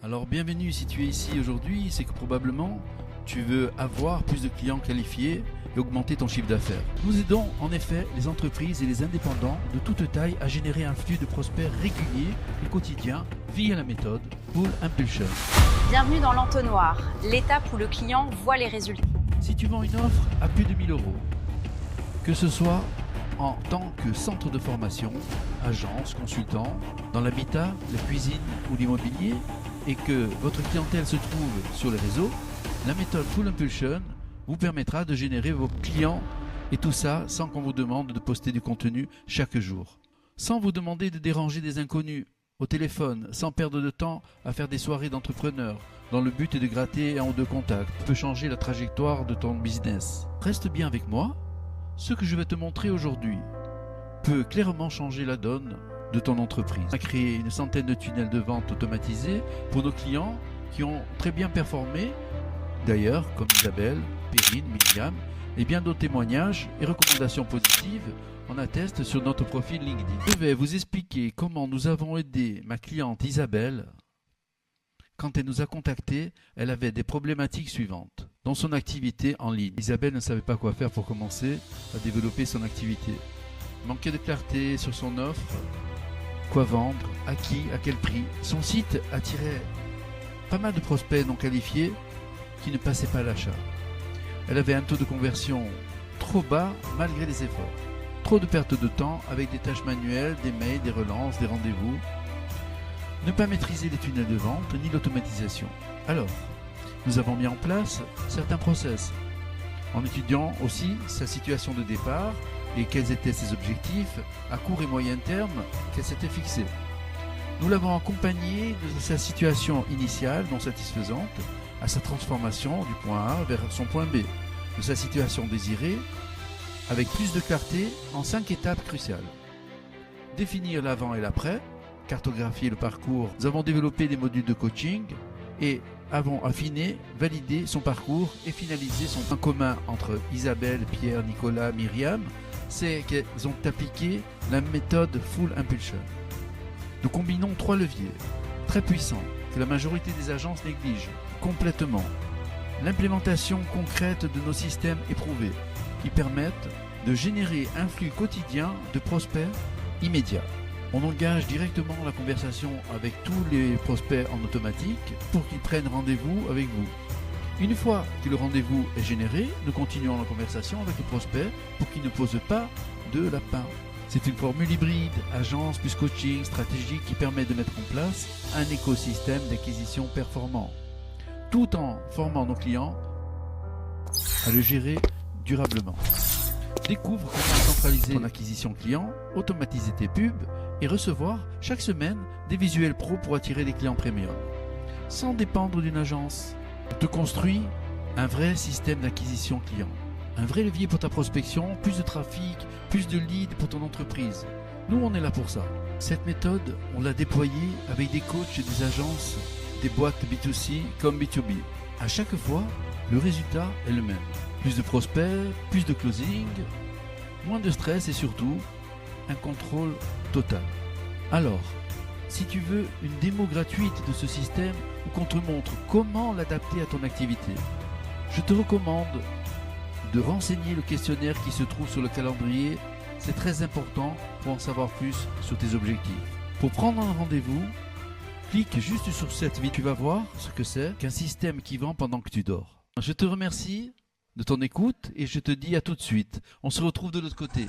Alors bienvenue, si tu es ici aujourd'hui, c'est que probablement tu veux avoir plus de clients qualifiés et augmenter ton chiffre d'affaires. Nous aidons en effet les entreprises et les indépendants de toute taille à générer un flux de prospects régulier et quotidien via la méthode Pull Impulsion. Bienvenue dans l'entonnoir, l'étape où le client voit les résultats. Si tu vends une offre à plus de 1000 euros, que ce soit en tant que centre de formation, agence, consultant, dans l'habitat, la cuisine ou l'immobilier, et que votre clientèle se trouve sur les réseaux, la méthode Pull Impulsion vous permettra de générer vos clients et tout ça sans qu'on vous demande de poster du contenu chaque jour. Sans vous demander de déranger des inconnus au téléphone, sans perdre de temps à faire des soirées d'entrepreneurs dans le but de gratter un ou deux contacts, peut changer la trajectoire de ton business. Reste bien avec moi, ce que je vais te montrer aujourd'hui peut clairement changer la donne de ton entreprise. On a créé une centaine de tunnels de vente automatisés pour nos clients qui ont très bien performé, d'ailleurs comme Isabelle, Perrine, Myriam et bien d'autres témoignages et recommandations positives on atteste sur notre profil LinkedIn. Je vais vous expliquer comment nous avons aidé ma cliente Isabelle. Quand elle nous a contactés, elle avait des problématiques suivantes dans son activité en ligne. Isabelle ne savait pas quoi faire pour commencer à développer son activité. Manquait de clarté sur son offre, quoi vendre, à qui, à quel prix. Son site attirait pas mal de prospects non qualifiés qui ne passaient pas à l'achat. Elle avait un taux de conversion trop bas malgré les efforts. Trop de pertes de temps avec des tâches manuelles, des mails, des relances, des rendez-vous. Ne pas maîtriser les tunnels de vente ni l'automatisation. Alors, nous avons mis en place certains process en étudiant aussi sa situation de départ et quels étaient ses objectifs à court et moyen terme qu'elle s'était fixés. Nous l'avons accompagné de sa situation initiale non satisfaisante à sa transformation du point A vers son point B, de sa situation désirée avec plus de clarté en 5 étapes cruciales. Définir l'avant et l'après, cartographier le parcours. Nous avons développé des modules de coaching et avons affiné, validé son parcours et finalisé son point commun entre Isabelle, Pierre, Nicolas, Myriam, c'est qu'elles ont appliqué la méthode Pull Impulsion. Nous combinons 3 leviers très puissants que la majorité des agences négligent complètement. L'implémentation concrète de nos systèmes éprouvés qui permettent de générer un flux quotidien de prospects immédiats. On engage directement la conversation avec tous les prospects en automatique pour qu'ils prennent rendez-vous avec vous. Une fois que le rendez-vous est généré, nous continuons la conversation avec le prospect pour qu'il ne pose pas de lapin. C'est une formule hybride, agence plus coaching stratégique qui permet de mettre en place un écosystème d'acquisition performant, tout en formant nos clients à le gérer durablement. Découvre comment centraliser ton acquisition client, automatiser tes pubs et recevoir chaque semaine des visuels pro pour attirer des clients premium. Sans dépendre d'une agence, te construis un vrai système d'acquisition client. Un vrai levier pour ta prospection, plus de trafic, plus de leads pour ton entreprise. Nous, on est là pour ça. Cette méthode, on l'a déployée avec des coachs et des agences, des boîtes B2C comme B2B. À chaque fois, le résultat est le même. Plus de prospects, plus de closing, moins de stress et surtout, un contrôle total. Alors, si tu veux une démo gratuite de ce système ou qu'on te montre comment l'adapter à ton activité, je te recommande de renseigner le questionnaire qui se trouve sur le calendrier. C'est très important pour en savoir plus sur tes objectifs. Pour prendre un rendez-vous, clique juste sur cette vidéo. Tu vas voir ce que c'est qu'un système qui vend pendant que tu dors. Je te remercie de ton écoute et je te dis à tout de suite. On se retrouve de l'autre côté.